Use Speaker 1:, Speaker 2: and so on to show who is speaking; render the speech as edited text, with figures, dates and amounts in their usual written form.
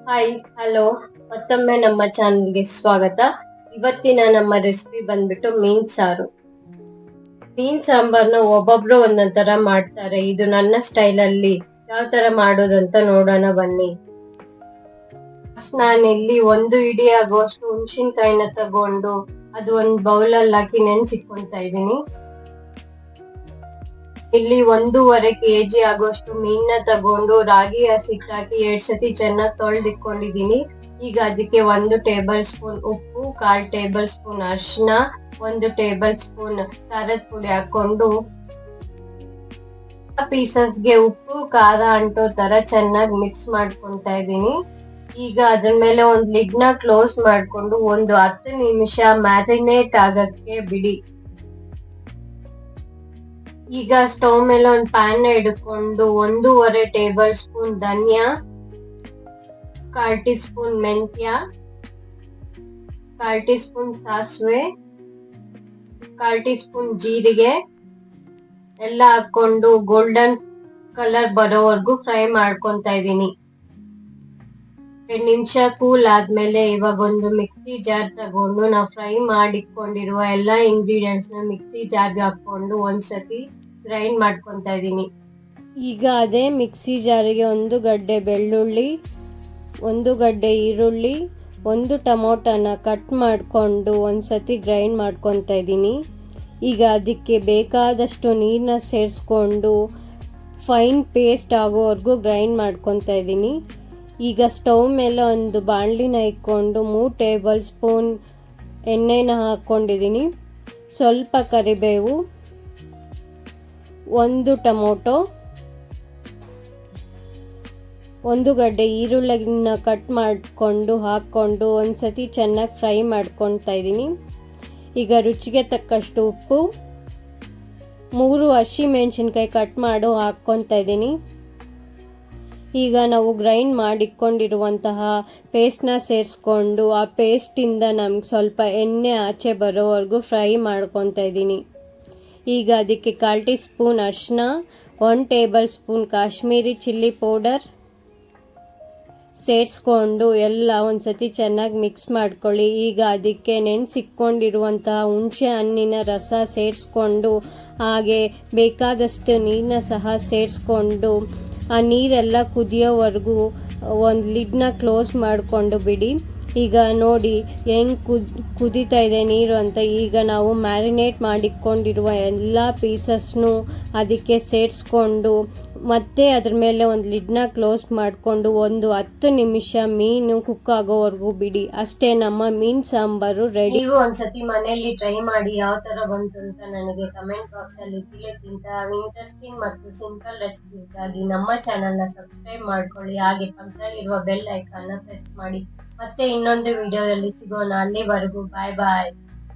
Speaker 1: Hi hello, ಮತ್ತೊಮ್ಮೆ ನಮ್ಮ ಚಾನಲ್ಗೆ ಸ್ವಾಗತ. ಇವತ್ತಿನ ನಮ್ಮ ರೆಸಿಪಿ ಬಂದ್ಬಿಟ್ಟು ಮೀನ್ ಸಾರು. ಮೀನ್ ಸಾಂಬಾರ್ನ ಒಬ್ಬೊಬ್ರು ಒಂದೊಂದ್ ತರ ಮಾಡ್ತಾರೆ. ಇದು ನನ್ನ ಸ್ಟೈಲ್ ಅಲ್ಲಿ ಯಾವ ತರ ಮಾಡೋದಂತ ನೋಡೋಣ ಬನ್ನಿ. ನಾನಿಲ್ಲಿ 1 ಇಡಿ ಆಗುವಷ್ಟು ಹುಣಸಿನಕಾಯಿನ ತಗೊಂಡು ಅದು ಒಂದ್ ಬೌಲ್ ಅಲ್ಲಿ ಹಾಕಿ ನೆನ್ಸಿಟ್ಕೊಂತಾ ಇದೀನಿ. ಇಲ್ಲಿ 1.5 kg ಆಗುವಷ್ಟು ಮೀನ್ನ ತಗೊಂಡು ರಾಗಿ ಹಸಿಟ್ಟು ಹಾಕಿ 2 ಸತಿ ಚೆನ್ನಾಗಿ ತೊಳೆದಿಟ್ಕೊಂಡಿದೀನಿ. ಈಗ ಅದಕ್ಕೆ 1 ಟೇಬಲ್ ಸ್ಪೂನ್ ಉಪ್ಪು, 1/4 ಟೇಬಲ್ ಸ್ಪೂನ್ ಅರಿಶಿನ, 1 ಟೇಬಲ್ ಸ್ಪೂನ್ ಖಾರದ ಪುಡಿ ಹಾಕೊಂಡು ಪೀಸಸ್ಗೆ ಉಪ್ಪು ಖಾರ ಅಂಟೋ ತರ ಚೆನ್ನಾಗಿ ಮಿಕ್ಸ್ ಮಾಡ್ಕೊಂತಾ ಇದೀನಿ. ಈಗ ಅದ್ರ ಮೇಲೆ ಒಂದ್ ಲಿಡ್ ನ ಕ್ಲೋಸ್ ಮಾಡ್ಕೊಂಡು ಒಂದು 10 ನಿಮಿಷ ಮ್ಯಾರಿನೇಟ್ ಆಗಕ್ಕೆ ಬಿಡಿ. ಈಗ ಸ್ಟವ್ ಮೇಲೆ ಒಂದು ಪ್ಯಾನ್ ಇಟ್ಕೊಂಡು 1.5 ಟೇಬಲ್ ಸ್ಪೂನ್ ಧನಿಯಾ, 1/4 ಟೀ ಸ್ಪೂನ್ ಮೆಂತ್ಯ, 1/4 ಟೀ ಸ್ಪೂನ್ ಸಾಸಿವೆ, 1/4 ಟೀ ಸ್ಪೂನ್ ಜೀರಿಗೆ ಎಲ್ಲ ಹಾಕೊಂಡು ಗೋಲ್ಡನ್ ಕಲರ್ ಬರೋವರೆಗೂ ಫ್ರೈ ಮಾಡ್ಕೊಂತಾ ಇದೀನಿ. 2 ನಿಮಿಷ ಕೂಲ್ ಆದ್ಮೇಲೆ ಇವಾಗ ಒಂದು ಮಿಕ್ಸಿ ಜಾರ್ ತಗೊಂಡು ನಾವು ಫ್ರೈ ಮಾಡಿಕೊಂಡಿರುವ ಎಲ್ಲಾ ಇಂಗ್ರೀಡಿಯೆಂಟ್ಸ್ ನ ಮಿಕ್ಸಿ ಜಾರ್ಗೆ ಹಾಕೊಂಡು ಒಂದ್ಸತಿ ಗ್ರೈಂಡ್ ಮಾಡ್ಕೊಂತಾ ಇದೀನಿ.
Speaker 2: ಈಗ ಅದೇ ಮಿಕ್ಸಿ ಜಾರಿಗೆ 1 ಗಡ್ಡೆ ಬೆಳ್ಳುಳ್ಳಿ, 1 ಗಡ್ಡೆ ಈರುಳ್ಳಿ, 1 ಟೊಮೊಟೊನ ಕಟ್ ಮಾಡಿಕೊಂಡು ಒಂದ್ಸತಿ ಗ್ರೈಂಡ್ ಮಾಡ್ಕೊತಾ ಇದ್ದೀನಿ. ಈಗ ಅದಕ್ಕೆ ಬೇಕಾದಷ್ಟು ನೀರನ್ನ ಸೇರಿಸ್ಕೊಂಡು ಫೈನ್ ಪೇಸ್ಟ್ ಆಗೋವರೆಗೂ ಗ್ರೈಂಡ್ ಮಾಡ್ಕೊತಾ ಇದ್ದೀನಿ. ಈಗ ಸ್ಟವ್ ಮೇಲೆ ಒಂದು ಬಾಣಲಿನ ಇಟ್ಕೊಂಡು 3 ಟೇಬಲ್ ಸ್ಪೂನ್ ಎಣ್ಣೆನ ಹಾಕ್ಕೊಂಡಿದ್ದೀನಿ. ಸ್ವಲ್ಪ ಕರಿಬೇವು, 1 ಟೊಮೊಟೊ, 1 ಗಡ್ಡೆ ಈರುಳ್ಳಿನ ಕಟ್ ಮಾಡಿಕೊಂಡು ಹಾಕ್ಕೊಂಡು ಒಂದ್ಸತಿ ಚೆನ್ನಾಗಿ ಫ್ರೈ ಮಾಡ್ಕೊತಾ ಇದ್ದೀನಿ. ಈಗ ರುಚಿಗೆ ತಕ್ಕಷ್ಟು ಉಪ್ಪು, 3 ಹಸಿಮೆಣಸಿನ್ಕಾಯಿ ಕಟ್ ಮಾಡಿ ಹಾಕ್ಕೊತಾ ಇದ್ದೀನಿ. ಈಗ ನಾವು ಗ್ರೈಂಡ್ ಮಾಡಿಕೊಂಡಿರುವಂತಹ ಪೇಸ್ಟ್ನ ಸೇರಿಸ್ಕೊಂಡು ಆ ಪೇಸ್ಟಿಂದ ನಮ್ಗೆ ಸ್ವಲ್ಪ ಎಣ್ಣೆ ಆಚೆ ಬರೋವರೆಗೂ ಫ್ರೈ ಮಾಡ್ಕೊತಾ ಇದ್ದೀನಿ. ಈಗ ಅದಕ್ಕೆ 1/4 ಟೀ ಸ್ಪೂನ್ ಅರಿಶಿನ, 1 table spoon Kashmiri chilli powder ಸೇರಿಸ್ಕೊಂಡು ಎಲ್ಲ ಒಂದ್ಸತಿ ಚೆನ್ನಾಗಿ ಮಿಕ್ಸ್ ಮಾಡ್ಕೊಳ್ಳಿ. ಈಗ ಅದಕ್ಕೆ ನೆನೆಸಿಟ್ಕೊಂಡಿರುವಂತಹ ಹುಣಸೆ ಹಣ್ಣಿನ ರಸ ಸೇರಿಸ್ಕೊಂಡು ಹಾಗೆ ಬೇಕಾದಷ್ಟು ನೀರನ್ನ ಸಹ ಸೇರಿಸ್ಕೊಂಡು ಆ ನೀರೆಲ್ಲ ಕುದಿಯೋವರೆಗೂ ಒಂದು ಲಿಡ್ನ ಕ್ಲೋಸ್ ಮಾಡಿಕೊಂಡು ಬಿಡಿ. ಈಗ ನೋಡಿ ಹೆಂಗೆ ಕುದೀತಾ ಇದೆ ನೀರು ಅಂತ. ಈಗ ನಾವು ಮ್ಯಾರಿನೇಟ್ ಮಾಡಿಕೊಂಡಿರುವ ಎಲ್ಲ ಪೀಸಸ್ನು ಅದಕ್ಕೆ ಸೇರಿಸ್ಕೊಂಡು ಮತ್ತೆ ಅದ್ರ ಮೇಲೆ ಒಂದು ಲಿಡ್ನ ಕ್ಲೋಸ್ ಮಾಡಿಕೊಂಡು ಒಂದು 10 ನಿಮಿಷ ಮೀನು ಕುಕ್ ಆಗೋವರೆಗೂ ಬಿಡಿ. ಅಷ್ಟೇ, ನಮ್ಮ ಮೀನು ಸಾಂಬಾರು ರೆಡಿ.
Speaker 1: ನೀವು ಒಂದ್ಸತಿ ಮನೆಯಲ್ಲಿ ಟ್ರೈ ಮಾಡಿ ಯಾವ ತರ ಬಂತು ಅಂತ ನನಗೆ ಕಮೆಂಟ್ ಬಾಕ್ಸ್ ಅಲ್ಲಿ ತಿಳಿಸಿ. ಇಂಟ್ರೆಸ್ಟಿಂಗ್ ಮತ್ತು ಸಿಂಪಲ್ ರೆಸಿಪಿಗಾಗಿ ನಮ್ಮ ಚಾನೆಲ್ ನ ಸಬ್ಸ್ಕ್ರೈಬ್ ಮಾಡ್ಕೊಳ್ಳಿ. ಹಾಗೆ ಪಕ್ಕದಲ್ಲಿರುವ ಬೆಲ್ ಐಕಾನ್ ನ ಪ್ರೆಸ್ ಮಾಡಿ. ಮತ್ತೆ ಇನ್ನೊಂದು ವಿಡಿಯೋದಲ್ಲಿ ಸಿಗೋಣ. ಅಲ್ಲಿವರೆಗೂ ಬಾಯ್ ಬಾಯ್.